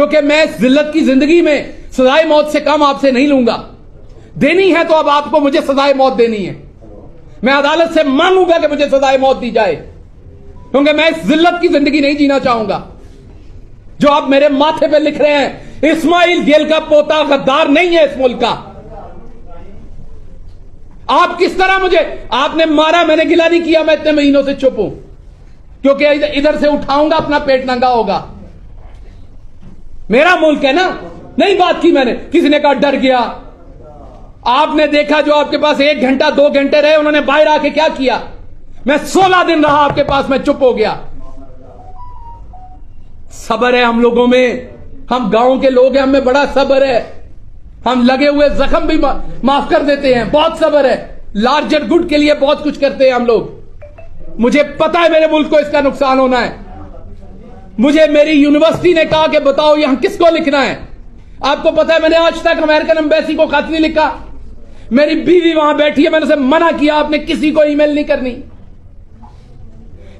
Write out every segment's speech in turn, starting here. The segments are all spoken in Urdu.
کیونکہ میں اس ذلت کی زندگی میں سزائے موت سے کم آپ سے نہیں لوں گا. دینی ہے تو اب آپ کو مجھے سزائے موت دینی ہے. میں عدالت سے مانگوں گا کہ مجھے سزائے موت دی جائے, کیونکہ میں اس ذلت کی زندگی نہیں جینا چاہوں گا. جو آپ میرے ماتھے پہ لکھ رہے ہیں, اسماعیل گیل کا پوتا غدار نہیں ہے اس ملک کا. آپ کس طرح مجھے, آپ نے مارا, میں نے گلہ نہیں کیا, میں اتنے مہینوں سے چپ ہوں, کیونکہ ادھر سے اٹھاؤں گا اپنا پیٹ ننگا ہوگا. میرا ملک ہے نا. نہیں بات کی میں نے, کسی نے کہا ڈر گیا. آپ نے دیکھا جو آپ کے پاس 1 گھنٹہ 2 گھنٹے رہے, انہوں نے باہر آ کے کیا کیا. میں 16 دن رہا آپ کے پاس, میں چپ ہو گیا. صبر ہے ہم لوگوں میں, ہم گاؤں کے لوگ ہیں, ہم میں بڑا صبر ہے. ہم لگے ہوئے زخم بھی معاف کر دیتے ہیں, بہت صبر ہے. لارجر گڈ کے لیے بہت کچھ کرتے ہیں ہم لوگ. مجھے پتا ہے میرے ملک کو اس کا نقصان ہونا ہے. مجھے میری یونیورسٹی نے کہا کہ بتاؤ یہاں کس کو لکھنا ہے. آپ کو پتا ہے میں نے آج تک امریکن ایمبیسی کو خط نہیں لکھا. میری بیوی وہاں بیٹھی ہے, میں نے اسے منع کیا آپ نے کسی کو ای میل نہیں کرنی.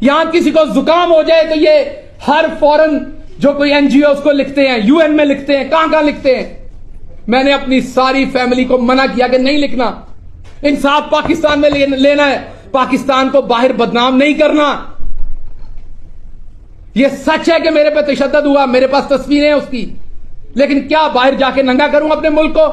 یہاں کسی کو زکام ہو جائے تو یہ ہر فورن جو کوئی این جی او اس کو لکھتے ہیں, یو این میں لکھتے ہیں, کہاں کہاں لکھتے ہیں. میں نے اپنی ساری فیملی کو منع کیا کہ نہیں لکھنا. انصاف پاکستان میں لینا ہے, پاکستان کو باہر بدنام نہیں کرنا. یہ سچ ہے کہ میرے پہ تشدد ہوا, میرے پاس تصویریں ہیں اس کی, لیکن کیا باہر جا کے ننگا کروں اپنے ملک کو؟